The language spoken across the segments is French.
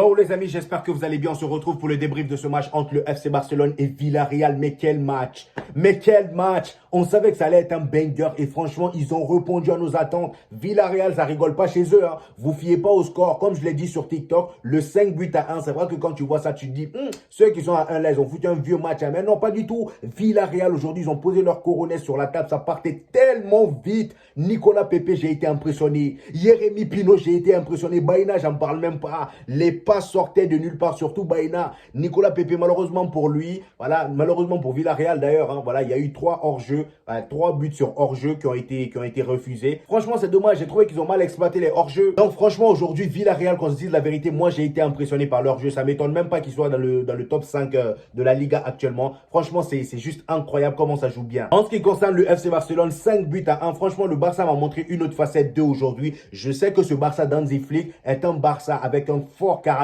Hello les amis, j'espère que vous allez bien. On se retrouve pour le débrief de ce match entre le FC Barcelone et Villarreal. Mais quel match! Mais quel match! On savait que ça allait être un banger et franchement, ils ont répondu à nos attentes. Villarreal, ça rigole pas chez eux. Hein. Vous fiez pas au score. Comme je l'ai dit sur TikTok, le 5-1. C'est vrai que quand tu vois ça, tu te dis, ceux qui sont à 1 là, ils ont foutu un vieux match. Hein. Mais non, pas du tout. Villarreal, aujourd'hui, ils ont posé leur coronet sur la table. Ça partait tellement vite. Nicolas Pepe, j'ai été impressionné. Jérémy Pino, j'ai été impressionné. Baïna, j'en parle même pas. Les pas sortaient de nulle part, surtout Baïna. Nicolas Pepe, malheureusement pour lui, voilà, malheureusement pour Villarreal d'ailleurs, hein, voilà, il y a eu 3 hors-jeu, 3 buts sur hors-jeu qui ont été refusés. Franchement, c'est dommage, j'ai trouvé qu'ils ont mal exploité les hors-jeux. Donc franchement, aujourd'hui, Villarreal, quand je dis la vérité, moi j'ai été impressionné par leur jeu. Ça m'étonne même pas qu'ils soient dans le top 5 de la Liga actuellement. Franchement, c'est juste incroyable comment ça joue bien. En ce qui concerne le FC Barcelone, 5-1. Franchement, le Barça m'a montré une autre facette d'eux aujourd'hui. Je sais que ce Barça d'Hansi Flick est un Barça avec un fort caractère.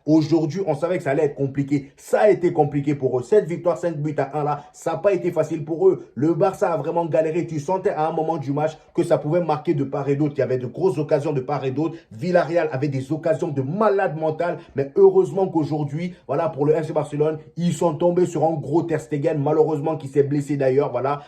Aujourd'hui, on savait que ça allait être compliqué. Ça a été compliqué pour eux. Cette victoire 5-1 là, ça n'a pas été facile pour eux. Le Barça a vraiment galéré. Tu sentais à un moment du match que ça pouvait marquer de part et d'autre. Il y avait de grosses occasions de part et d'autre. Villarreal avait des occasions de malade mental. Mais heureusement qu'aujourd'hui, voilà, pour le FC Barcelone, ils sont tombés sur un gros Ter Stegen, malheureusement qui s'est blessé d'ailleurs. Voilà,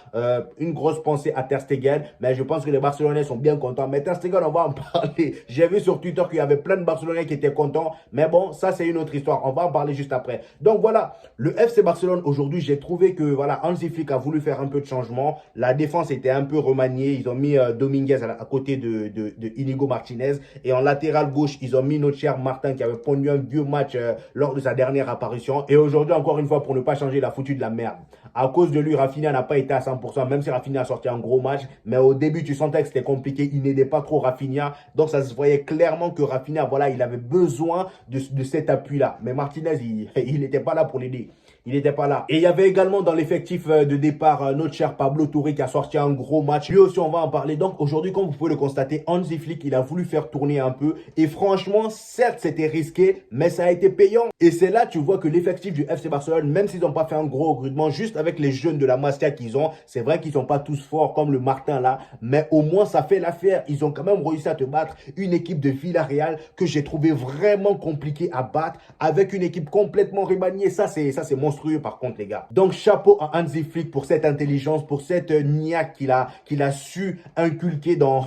une grosse pensée à Ter Stegen. Mais je pense que les Barcelonais sont bien contents. Mais Ter Stegen, on va en parler. J'ai vu sur Twitter qu'il y avait plein de Barcelonais qui étaient contents. Mais bon, ça c'est une autre histoire. On va en parler juste après. Donc voilà, le FC Barcelone aujourd'hui, j'ai trouvé que voilà, Hansi Flick a voulu faire un peu de changement. La défense était un peu remaniée. Ils ont mis Dominguez à côté de Inigo Martinez. Et en latéral gauche, ils ont mis notre cher Martin qui avait pondu un vieux match lors de sa dernière apparition. Et aujourd'hui, encore une fois, pour ne pas changer, il a foutu de la merde. À cause de lui, Rafinha n'a pas été à 100%, même si Rafinha a sorti un gros match. Mais au début, tu sentais que c'était compliqué. Il n'aidait pas trop Rafinha. Donc, ça se voyait clairement que Rafinha, voilà, il avait besoin de cet appui-là. Mais Martinez, il n'était pas là pour l'aider. Il n'était pas là. Et il y avait également dans l'effectif de départ notre cher Pablo Touré qui a sorti un gros match. Lui aussi, on va en parler. Donc aujourd'hui, comme vous pouvez le constater, Hansi Flick, il a voulu faire tourner un peu. Et franchement, certes, c'était risqué, mais ça a été payant. Et c'est là, tu vois que l'effectif du FC Barcelone, même s'ils n'ont pas fait un gros recrutement, juste avec les jeunes de la Masia qu'ils ont, c'est vrai qu'ils ne sont pas tous forts comme le Martin là, mais au moins, ça fait l'affaire. Ils ont quand même réussi à te battre une équipe de Villarreal que j'ai trouvé vraiment compliqué à battre avec une équipe complètement remaniée. Ça, c'est monstrueux par contre les gars. Donc chapeau à Hansi Flick pour cette intelligence, pour cette niaque qu'il a su inculquer dans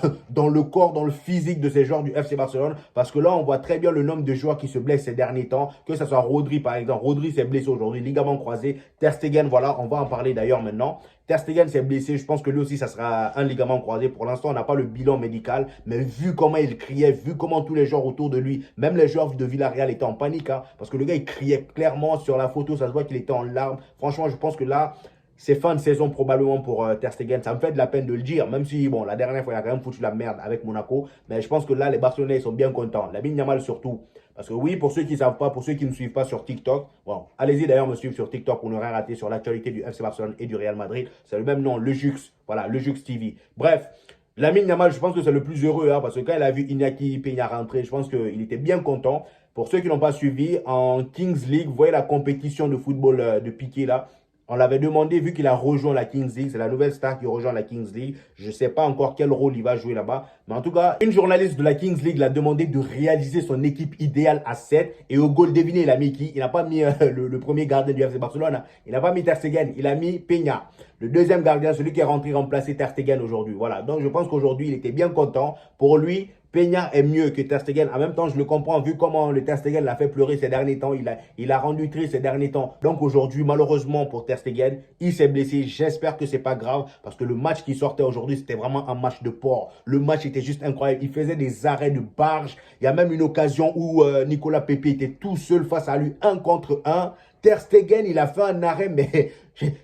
le corps, dans le physique de ces joueurs du FC Barcelone. Parce que là on voit très bien le nombre de joueurs qui se blessent ces derniers temps. Que ce soit Rodri par exemple. Rodri s'est blessé aujourd'hui, ligament croisé. Ter Stegen, voilà, on va en parler d'ailleurs maintenant. Ter Stegen s'est blessé, je pense que lui aussi ça sera un ligament croisé. Pour l'instant on n'a pas le bilan médical, mais vu comment il criait, vu comment tous les joueurs autour de lui, même les joueurs de Villarreal étaient en panique, hein, parce que le gars il criait clairement sur la photo, ça se voit qu'il était en larmes. Franchement je pense que là c'est fin de saison probablement pour Ter Stegen. Ça me fait de la peine de le dire, même si bon la dernière fois il a quand même foutu la merde avec Monaco, mais je pense que là les Barcelonais ils sont bien contents. Lamine Yamal surtout. Parce que oui, pour ceux qui ne savent pas, pour ceux qui ne me suivent pas sur TikTok, bon, allez-y d'ailleurs me suivre sur TikTok pour ne rien rater sur l'actualité du FC Barcelone et du Real Madrid. C'est le même nom, le Jux. Voilà, le Jux TV. Bref, Lamine Yamal, je pense que c'est le plus heureux, hein, parce que quand il a vu Iñaki Peña rentrer, je pense qu'il était bien content. Pour ceux qui n'ont pas suivi, en Kings League, vous voyez la compétition de football de Piqué là. On l'avait demandé, vu qu'il a rejoint la Kings League, c'est la nouvelle star qui rejoint la Kings League. Je ne sais pas encore quel rôle il va jouer là-bas. Mais en tout cas, une journaliste de la Kings League l'a demandé de réaliser son équipe idéale à 7. Et au goal deviné, il a mis qui? Il n'a pas mis le premier gardien du FC Barcelone. Hein. Il n'a pas mis Ter Stegen, il a mis Peña. Le deuxième gardien, celui qui est rentré remplacer Ter Stegen aujourd'hui. Voilà, donc je pense qu'aujourd'hui, il était bien content. Pour lui, Peña est mieux que Ter Stegen. En même temps, je le comprends, vu comment le Ter Stegen l'a fait pleurer ces derniers temps. Il a rendu triste ces derniers temps. Donc aujourd'hui, malheureusement pour Ter Stegen, il s'est blessé. J'espère que c'est pas grave parce que le match qui sortait aujourd'hui, c'était vraiment un match de porc. Le match était juste incroyable. Il faisait des arrêts de barge. Il y a même une occasion où Nicolas Pepe était tout seul face à lui, 1 contre 1. Ter Stegen, il a fait un arrêt, mais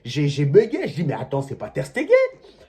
j'ai bugué. Je dis, mais attends, c'est pas Ter Stegen.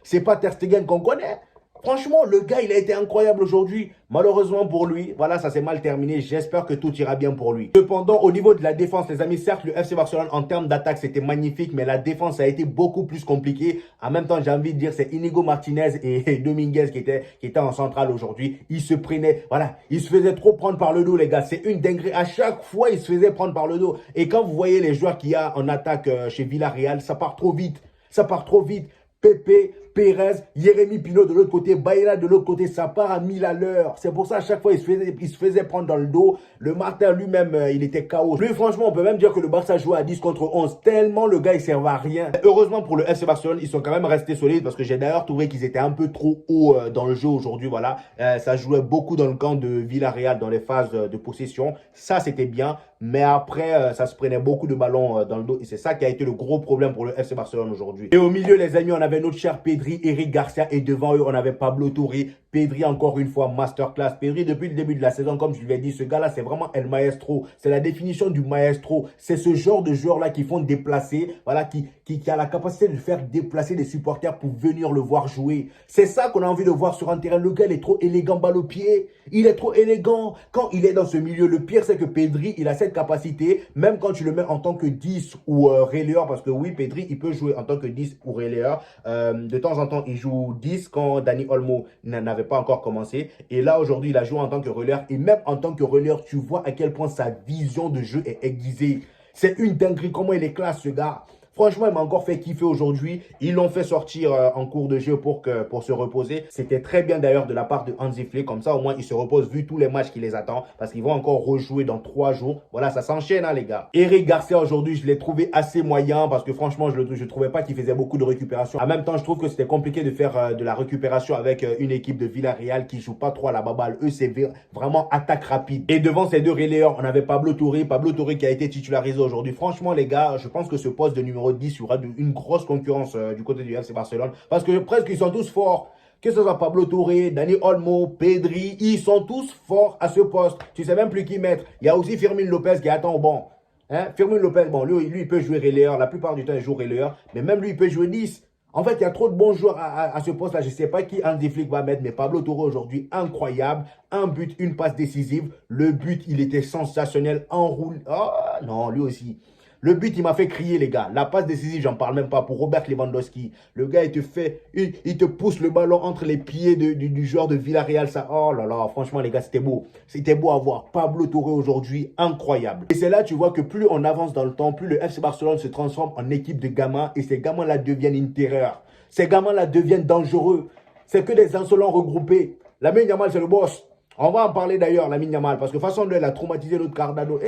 C'est pas Ter Stegen qu'on connaît. Franchement, le gars, il a été incroyable aujourd'hui. Malheureusement pour lui, voilà, ça s'est mal terminé. J'espère que tout ira bien pour lui. Cependant, au niveau de la défense, les amis, certes, le FC Barcelone, en termes d'attaque, c'était magnifique, mais la défense a été beaucoup plus compliquée. En même temps, j'ai envie de dire, c'est Inigo Martinez et Dominguez qui étaient en centrale aujourd'hui. Ils se prenaient, voilà, ils se faisaient trop prendre par le dos, les gars. C'est une dinguerie. À chaque fois, ils se faisaient prendre par le dos. Et quand vous voyez les joueurs qu'il y a en attaque chez Villarreal, ça part trop vite. Ça part trop vite. Pepe, Perez, Jérémy Pino de l'autre côté, Baena de l'autre côté, ça part à 1000 à l'heure. C'est pour ça à chaque fois il se faisait prendre dans le dos. Le Martin lui-même, il était KO. Lui franchement, on peut même dire que le Barça jouait à 10 contre 11 tellement le gars il servait à rien. Heureusement pour le FC Barcelone, ils sont quand même restés solides parce que j'ai d'ailleurs trouvé qu'ils étaient un peu trop haut dans le jeu aujourd'hui. Voilà, ça jouait beaucoup dans le camp de Villarreal dans les phases de possession. Ça c'était bien. Mais après, ça se prenait beaucoup de ballons dans le dos. Et c'est ça qui a été le gros problème pour le FC Barcelone aujourd'hui. Et au milieu, les amis, on avait notre cher Pedri, Eric Garcia. Et devant eux, on avait Pablo Touré. Pedri, encore une fois, masterclass. Pedri, depuis le début de la saison, comme je l'ai dit, ce gars-là, c'est vraiment El Maestro. C'est la définition du maestro. C'est ce genre de joueur-là qui font déplacer, voilà, qui a la capacité de faire déplacer des supporters pour venir le voir jouer. C'est ça qu'on a envie de voir sur un terrain. Le gars, il est trop élégant, balle au pied. Il est trop élégant. Quand il est dans ce milieu, le pire, c'est que Pedri, il a cette capacité, même quand tu le mets en tant que 10 ou relayeur, parce que oui, Pedri, il peut jouer en tant que 10 ou relayeur. De temps en temps, il joue 10 quand Dani Olmo n'avait pas encore commencé. Et là, aujourd'hui, il a joué en tant que relayeur. Et même en tant que relayeur, tu vois à quel point sa vision de jeu est aiguisée. C'est une dinguerie. Comment il est classe, ce gars. Franchement, il m'a encore fait kiffer aujourd'hui. Ils l'ont fait sortir en cours de jeu pour se reposer. C'était très bien d'ailleurs de la part de Hansi Flick. Comme ça, au moins, il se repose vu tous les matchs qui les attendent. Parce qu'ils vont encore rejouer dans 3 jours. Voilà, ça s'enchaîne, hein, les gars. Eric Garcia, aujourd'hui, je l'ai trouvé assez moyen. Parce que franchement, je ne trouvais pas qu'il faisait beaucoup de récupération. En même temps, je trouve que c'était compliqué de faire de la récupération avec une équipe de Villarreal qui joue pas trop à la baballe. Eux, c'est vraiment attaque rapide. Et devant ces deux relayeurs, on avait Pablo Touré. Pablo Touré qui a été titularisé aujourd'hui. Franchement, les gars, je pense que ce poste de numéro 10, il y aura une grosse concurrence du côté du FC Barcelone. Parce que presque ils sont tous forts. Que ce soit Pablo Touré, Dani Olmo, Pedri, ils sont tous forts à ce poste. Tu sais même plus qui mettre. Il y a aussi Fermin Lopez qui attend au banc. Hein? Fermin Lopez, bon, lui, il peut jouer relayeur. La plupart du temps, il joue relayeur. Mais même lui, il peut jouer 10. En fait, il y a trop de bons joueurs à ce poste-là. Je ne sais pas qui Hansi Flick va mettre, mais Pablo Touré aujourd'hui, incroyable. Un but, une passe décisive. Le but, il était sensationnel. Enroulé. Oh, non, lui aussi. Le but, il m'a fait crier, les gars. La passe décisive, j'en parle même pas. Pour Robert Lewandowski, le gars, il te pousse le ballon entre les pieds du joueur de Villarreal. Ça, oh là là, franchement, les gars, c'était beau. C'était beau à voir. Pablo Touré aujourd'hui, incroyable. Et c'est là, tu vois que plus on avance dans le temps, plus le FC Barcelone se transforme en équipe de gamins. Et ces gamins-là deviennent une terreur. Ces gamins-là deviennent dangereux. C'est que des insolents regroupés. Lamine Yamal, c'est le boss. On va en parler d'ailleurs, Lamine Yamal. Parce que de toute façon, elle a traumatisé notre Cardano.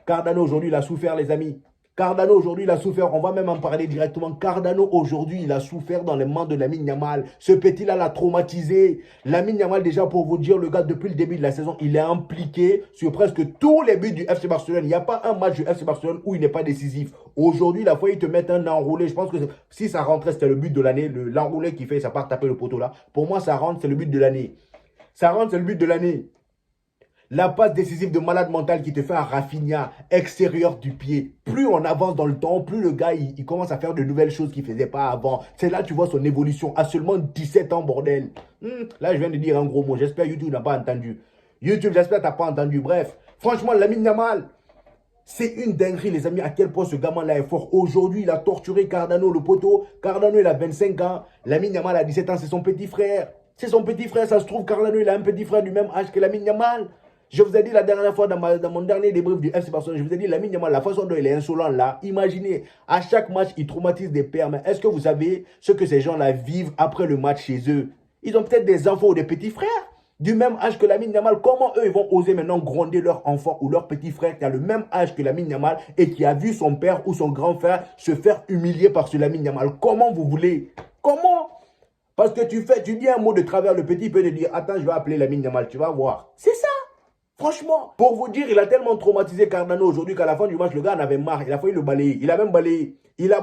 Cardano, aujourd'hui, il a souffert, les amis. Cardano, aujourd'hui, il a souffert. On va même en parler directement. Cardano, aujourd'hui, il a souffert dans les mains de Lamine Yamal. Ce petit-là l'a traumatisé. Lamine Yamal, déjà, pour vous dire, le gars, depuis le début de la saison, il est impliqué sur presque tous les buts du FC Barcelone. Il n'y a pas un match du FC Barcelone où il n'est pas décisif. Aujourd'hui, la fois, il te met un enroulé. Je pense que si ça rentrait, c'était le but de l'année. L'enroulé qui fait, ça part taper le poteau là. Pour moi, ça rentre, c'est le but de l'année. Ça rentre, c'est le but de l'année. La passe décisive de malade mental qui te fait un Rafinha extérieur du pied. Plus on avance dans le temps, plus le gars, il commence à faire de nouvelles choses qu'il ne faisait pas avant. C'est là que tu vois son évolution. À seulement 17 ans, bordel. Là, je viens de dire un gros mot. J'espère que YouTube n'a pas entendu. YouTube, j'espère que tu n'as pas entendu. Bref, franchement, Lamine Yamal, c'est une dinguerie, les amis, à quel point ce gamin-là est fort. Aujourd'hui, il a torturé Cardano, le poteau. Cardano, il a 25 ans. Lamine Yamal a 17 ans, c'est son petit frère. C'est son petit frère, ça se trouve. Cardano, il a un petit frère du même âge que Lamine Yamal. Je vous ai dit la dernière fois dans mon dernier débrief du FC Barcelone, je vous ai dit Lamine Yamal, la façon dont il est insolent là, imaginez, à chaque match, il traumatise des pères. Mais est-ce que vous savez ce que ces gens-là vivent après le match chez eux? Ils ont peut-être des enfants ou des petits frères du même âge que Lamine Yamal. Comment eux, ils vont oser maintenant gronder leur enfant ou leur petit frère qui a le même âge que Lamine Yamal et qui a vu son père ou son grand frère se faire humilier par ce Lamine Yamal? Comment vous voulez? Comment? Parce que tu dis un mot de travers, le petit peut te dire, attends, je vais appeler Lamine Yamal, tu vas voir. C'est ça. Franchement, pour vous dire, il a tellement traumatisé Cardano aujourd'hui qu'à la fin du match, le gars en avait marre. Il a failli le balayer. Il a même balayé. Il a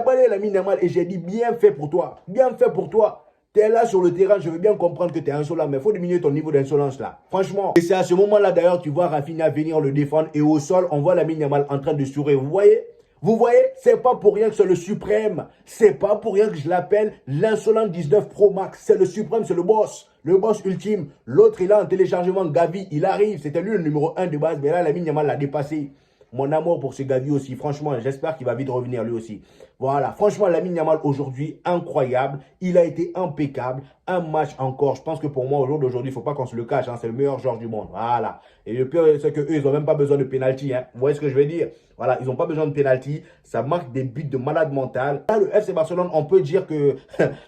balayé Lamine Yamal. Et j'ai dit, bien fait pour toi. Bien fait pour toi. Tu es là sur le terrain, je veux bien comprendre que tu es insolent, mais il faut diminuer ton niveau d'insolence là. Franchement. Et c'est à ce moment-là d'ailleurs, tu vois Rafinha venir le défendre. Et au sol, on voit Lamine Yamal en train de sourire. Vous voyez? Vous voyez, c'est pas pour rien que c'est le suprême. C'est pas pour rien que je l'appelle l'insolent 19 Pro Max. C'est le suprême, c'est le boss. Le boss ultime. L'autre, il a un téléchargement. Gavi, il arrive. C'était lui le numéro 1 de base. Mais là, Lamine Yamal l'a dépassé. mon amour pour ce Gavi aussi. Franchement, j'espère qu'il va vite revenir lui aussi. Voilà, franchement, Lamine Yamal aujourd'hui, incroyable. Il a été impeccable. Un match encore. Je pense que pour moi, au jour d'aujourd'hui, il ne faut pas qu'on se le cache. Hein, c'est le meilleur joueur du monde. Voilà. Et le pire, c'est qu'eux, ils n'ont même pas besoin de pénalty. Hein. Vous voyez ce que je veux dire? Voilà, ils n'ont pas besoin de pénalty. Ça marque des buts de malade mental. Là, le FC Barcelone, on peut dire que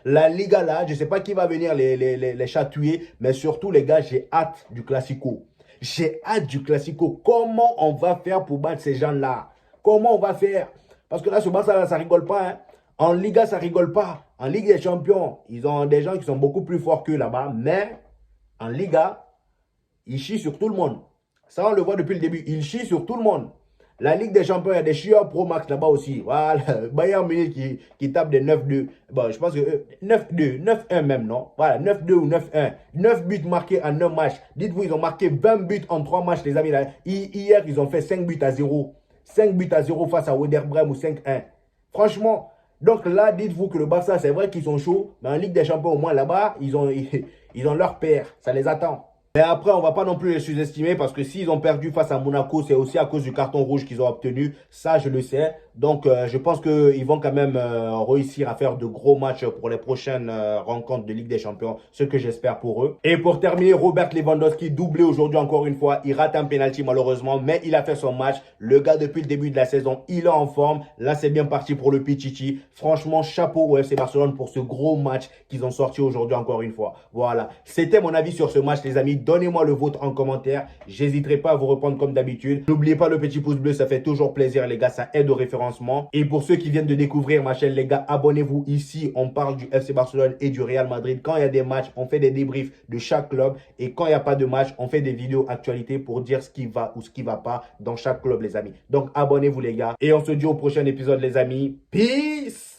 la Liga, là, je ne sais pas qui va venir les chatouiller. Mais surtout, les gars, j'ai hâte du Classico. J'ai hâte du Classico. Comment on va faire pour battre ces gens-là? Comment on va faire? Parce que là, ce Barça, ça rigole pas. Hein. En Liga, ça rigole pas. En Ligue des Champions, ils ont des gens qui sont beaucoup plus forts qu'eux là-bas. Mais en Liga, ils chient sur tout le monde. Ça, on le voit depuis le début. Ils chient sur tout le monde. La Ligue des Champions, il y a des chieurs Pro Max là-bas aussi. Voilà. Bayern Munich qui tape des 9-2. Bon, je pense que 9-2, 9-1 même, non? Voilà, 9-2 ou 9-1. 9 buts marqués en 9 matchs. Dites-vous, ils ont marqué 20 buts en 3 matchs, les amis. Là. Hier, ils ont fait 5 buts à 0. 5 buts à 0 face à Werder Bremen ou 5-1. Franchement, donc là, dites-vous que le Barça, c'est vrai qu'ils sont chauds. Mais en Ligue des Champions, au moins là-bas, ils ont leur père. Ça les attend. Mais après, on ne va pas non plus les sous-estimer parce que s'ils ont perdu face à Monaco, c'est aussi à cause du carton rouge qu'ils ont obtenu. Ça, je le sais. Donc, je pense qu'ils vont quand même réussir à faire de gros matchs pour les prochaines rencontres de Ligue des Champions. Ce que j'espère pour eux. Et pour terminer, Robert Lewandowski, doublé aujourd'hui encore une fois. Il rate un penalty malheureusement, mais il a fait son match. Le gars, depuis le début de la saison, il est en forme. Là, c'est bien parti pour le Pichichi. Franchement, chapeau au FC Barcelone pour ce gros match qu'ils ont sorti aujourd'hui encore une fois. Voilà. C'était mon avis sur ce match, les amis. Donnez-moi le vôtre en commentaire. J'hésiterai pas à vous répondre comme d'habitude. N'oubliez pas le petit pouce bleu, ça fait toujours plaisir les gars, ça aide au référencement. Et pour ceux qui viennent de découvrir ma chaîne les gars, abonnez-vous ici. On parle du FC Barcelone et du Real Madrid. Quand il y a des matchs, on fait des débriefs de chaque club. Et quand il n'y a pas de match, on fait des vidéos actualités pour dire ce qui va ou ce qui va pas dans chaque club les amis. Donc abonnez-vous les gars. Et on se dit au prochain épisode les amis. Peace!